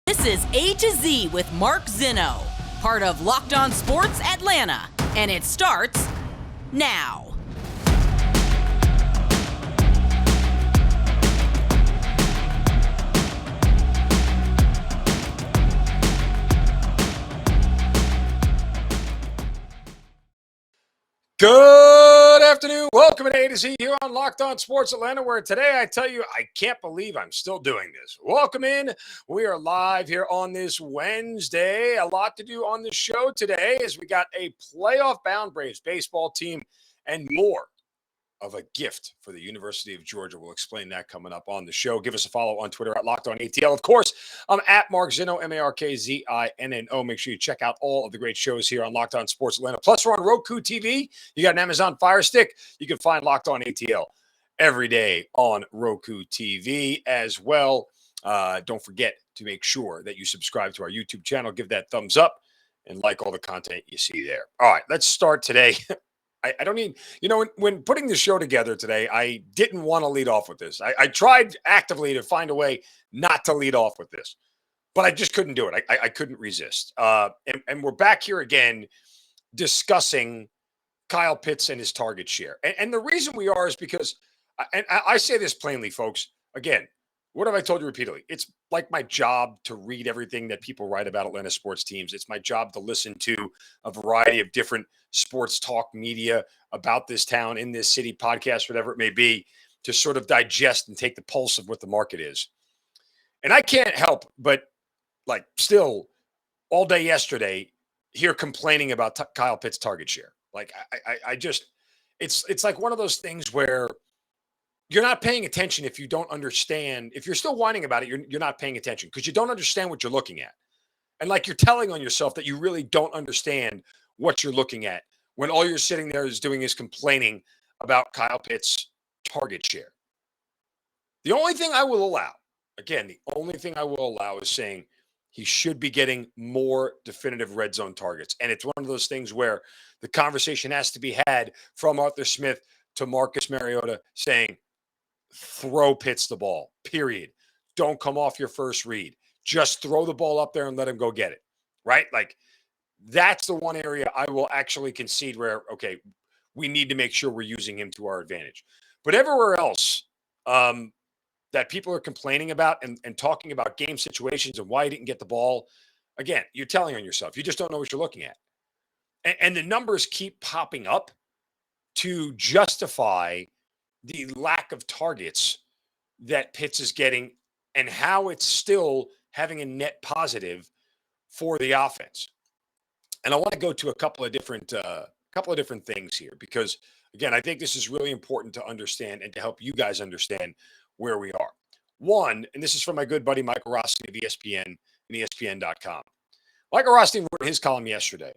This is A to Z with Mark Zinno, part of Locked On Sports Atlanta, and it starts now. Good afternoon. Welcome to A to Z here on Locked On Sports Atlanta, where today I tell you I can't believe I'm still doing this. Welcome in. We are live here on this Wednesday. A lot to do on the show today as we got a playoff-bound Braves baseball team and more of a gift for the University of Georgia. We'll explain that coming up on the show. Give us a follow on Twitter at LockedOnATL. Of course, I'm at Mark Zinno, MarkZinno. Make sure you check out all of the great shows here on Locked On Sports Atlanta. Plus, we're on Roku TV. You got an Amazon Fire Stick. You can find Locked On ATL every day on Roku TV as well. Don't forget to make sure that you subscribe to our YouTube channel. Give that thumbs up and like all the content you see there. All right, let's start today. I don't need, when putting the show together today, I didn't want to lead off with this. I tried actively to find a way not to lead off with this, but I just couldn't do it. I couldn't resist. And we're back here again discussing Kyle Pitts and his target share. And the reason we are is because, and I say this plainly, folks, again, what have I told you repeatedly? It's like my job to read everything that people write about Atlanta sports teams. It's my job to listen to a variety of different sports talk media about this town, in this city, podcast, whatever it may be, to sort of digest and take the pulse of what the market is. And I can't help but, still all day yesterday, hear complaining about Kyle Pitts' target share. I just, it's like one of those things where you're not paying attention if you don't understand. If you're still whining about it, you're not paying attention because you don't understand what you're looking at. And you're telling on yourself that you really don't understand what you're looking at when all you're sitting there is complaining about Kyle Pitts' target share. The only thing I will allow, is saying he should be getting more definitive red zone targets. And it's one of those things where the conversation has to be had from Arthur Smith to Marcus Mariota saying, throw Pitts the ball, period. Don't come off your first read. Just throw the ball up there and let him go get it, right? That's the one area I will actually concede where, okay, we need to make sure we're using him to our advantage. But everywhere else that people are complaining about and talking about game situations and why he didn't get the ball, again, you're telling on yourself. You just don't know what you're looking at. And the numbers keep popping up to justify the lack of targets that Pitts is getting and how it's still having a net positive for the offense. And I want to go to a couple of different things here because, again, I think this is really important to understand and to help you guys understand where we are. One, and this is from my good buddy Michael Rothstein of ESPN and ESPN.com. Michael Rothstein wrote in his column yesterday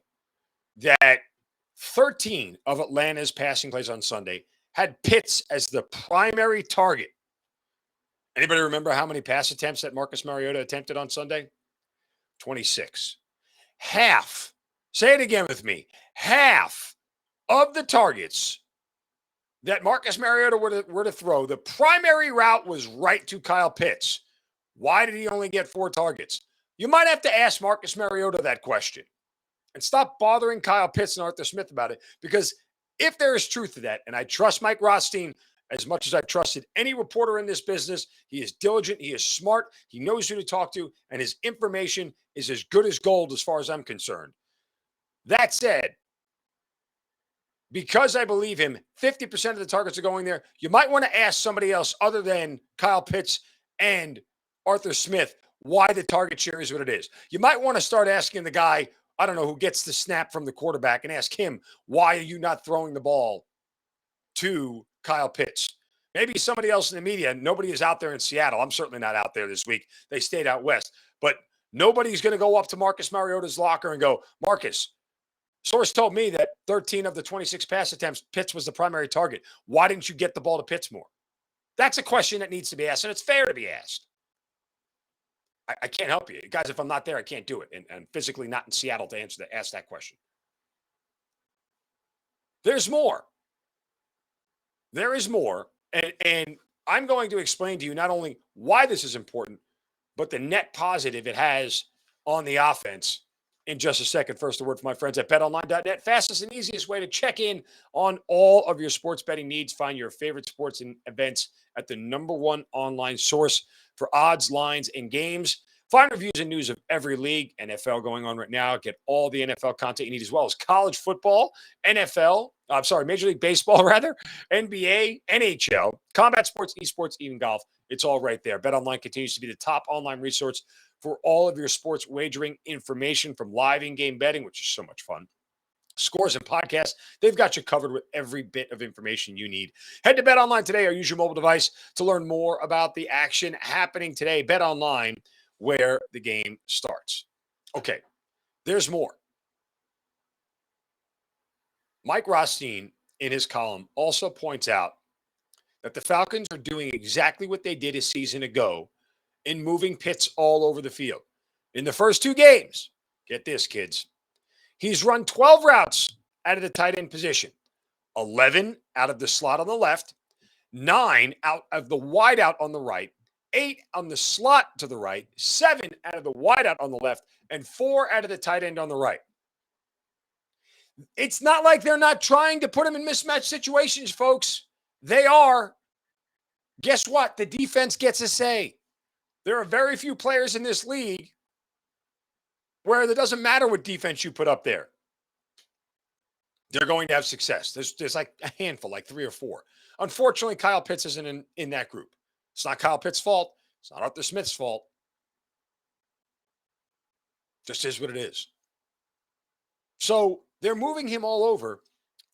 that 13 of Atlanta's passing plays on Sunday had Pitts as the primary target. Anybody remember how many pass attempts that Marcus Mariota attempted on Sunday? 26. Half, say it again with me, half of the targets that Marcus Mariota were to throw, the primary route was right to Kyle Pitts. Why did he only get 4 targets? You might have to ask Marcus Mariota that question and stop bothering Kyle Pitts and Arthur Smith about it, because if there is truth to that, and I trust Mike Rothstein as much as I've trusted any reporter in this business, he is diligent, he is smart, he knows who to talk to, and his information is as good as gold as far as I'm concerned. That said, because I believe him, 50% of the targets are going there, you might want to ask somebody else other than Kyle Pitts and Arthur Smith why the target share is what it is. You might want to start asking the guy, I don't know, who gets the snap from the quarterback and ask him, why are you not throwing the ball to Kyle Pitts? Maybe somebody else in the media. Nobody is out there in Seattle. I'm certainly not out there this week. They stayed out west. But nobody's going to go up to Marcus Mariota's locker and go, Marcus, source told me that 13 of the 26 pass attempts, Pitts was the primary target. Why didn't you get the ball to Pitts more? That's a question that needs to be asked, and it's fair to be asked. I can't help you. Guys, if I'm not there, I can't do it. And I'm physically not in Seattle to ask that question. There's more. There is more. And I'm going to explain to you not only why this is important, but the net positive it has on the offense in just a second. First, a word from my friends at betonline.net. Fastest and easiest way to check in on all of your sports betting needs. Find your favorite sports and events at the #1 online source for odds, lines, and games. Find reviews and news of every league, NFL going on right now. Get all the NFL content you need, as well as college football, Major League Baseball, rather, NBA, NHL, combat sports, esports, even golf. It's all right there. BetOnline continues to be the top online resource for all of your sports wagering information, from live in-game betting, which is so much fun, scores and podcasts. They've got you covered with every bit of information you need. Head to BetOnline today or use your mobile device to learn more about the action happening today. BetOnline, where the game starts. Okay, there's more. Mike Rothstein, in his column, also points out that the Falcons are doing exactly what they did a season ago in moving Pitts all over the field. In the first 2 games, get this, kids, he's run 12 routes out of the tight end position, 11 out of the slot on the left, 9 out of the wide out on the right, 8 on the slot to the right, 7 out of the wide out on the left, and 4 out of the tight end on the right. It's not like they're not trying to put him in mismatch situations, folks. They are. Guess what? The defense gets a say. There are very few players in this league where it doesn't matter what defense you put up there. They're going to have success. There's like a handful, like 3 or 4. Unfortunately, Kyle Pitts isn't in that group. It's not Kyle Pitts' fault. It's not Arthur Smith's fault. Just is what it is. So they're moving him all over,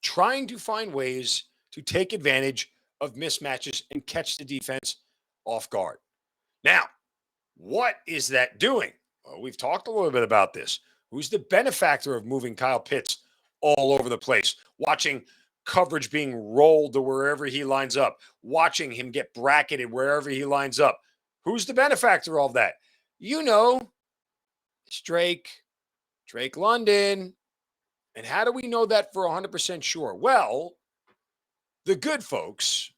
trying to find ways to take advantage of mismatches and catch the defense off guard. Now, what is that doing? Well, we've talked a little bit about this. Who's the benefactor of moving Kyle Pitts all over the place? Watching coverage being rolled to wherever he lines up, watching him get bracketed wherever he lines up. Who's the benefactor of all that? You know, it's Drake London. And how do we know that for 100% sure? Well, the good folks,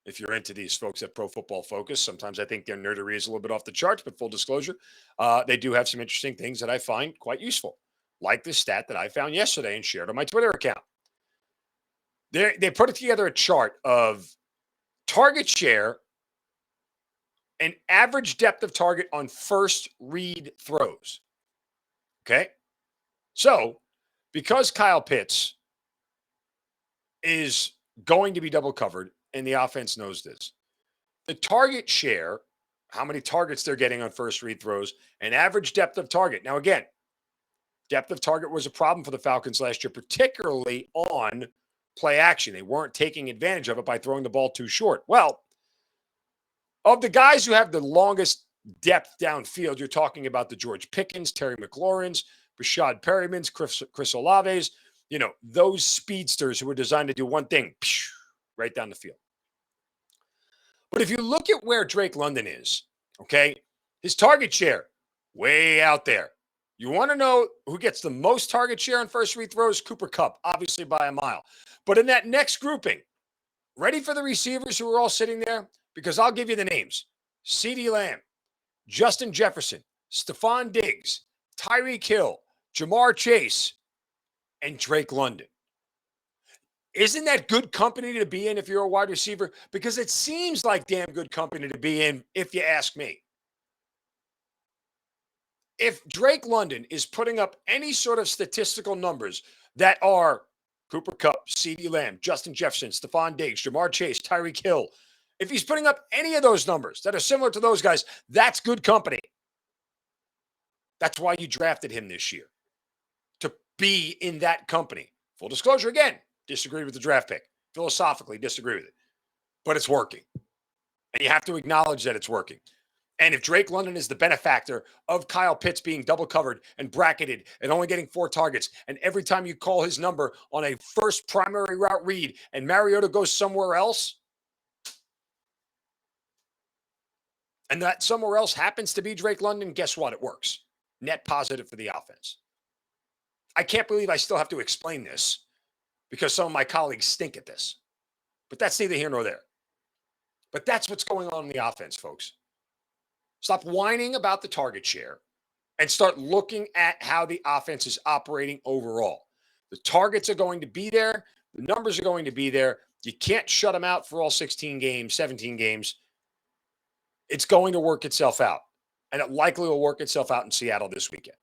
if you're into these folks at Pro Football Focus, sometimes I think their nerdery is a little bit off the charts, but full disclosure, they do have some interesting things that I find quite useful, like the stat that I found yesterday and shared on my Twitter account. They put together a chart of target share and average depth of target on first read throws. Okay? So, because Kyle Pitts is going to be double covered, and the offense knows this, the target share, how many targets they're getting on first read throws, and average depth of target. Now, again, depth of target was a problem for the Falcons last year, particularly on play action. They weren't taking advantage of it by throwing the ball too short. Well, of the guys who have the longest depth downfield, you're talking about the George Pickens, Terry McLaurin's, Rashad Perryman's, Chris Olave's, those speedsters who were designed to do one thing, right down the field. But if you look at where Drake London is, okay, his target share, way out there. You want to know who gets the most target share on first read throws? Cooper Kupp, obviously by a mile. But in that next grouping, ready for the receivers who are all sitting there? Because I'll give you the names. CeeDee Lamb, Justin Jefferson, Stephon Diggs, Tyreek Hill, Jamar Chase, and Drake London. Isn't that good company to be in if you're a wide receiver? Because it seems like damn good company to be in, if you ask me. If Drake London is putting up any sort of statistical numbers that are Cooper Kupp, CeeDee Lamb, Justin Jefferson, Stephon Diggs, Jamar Chase, Tyreek Hill, if he's putting up any of those numbers that are similar to those guys, that's good company. That's why you drafted him this year, to be in that company. Full disclosure, again, disagree with the draft pick. Philosophically, disagree with it. But it's working. And you have to acknowledge that it's working. And if Drake London is the benefactor of Kyle Pitts being double covered and bracketed and only getting 4 targets, and every time you call his number on a first primary route read and Mariota goes somewhere else, and that somewhere else happens to be Drake London, guess what? It works. Net positive for the offense. I can't believe I still have to explain this because some of my colleagues stink at this. But that's neither here nor there. But that's what's going on in the offense, folks. Stop whining about the target share and start looking at how the offense is operating overall. The targets are going to be there. The numbers are going to be there. You can't shut them out for all 16 games, 17 games. It's going to work itself out. And it likely will work itself out in Seattle this weekend.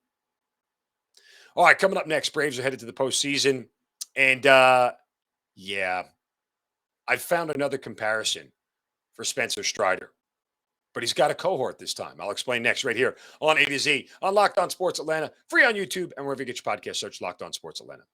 All right, coming up next, Braves are headed to the postseason. And yeah, I found another comparison for Spencer Strider. But he's got a cohort this time. I'll explain next right here on A to Z on Locked On Sports Atlanta, free on YouTube and wherever you get your podcast. Search Locked On Sports Atlanta.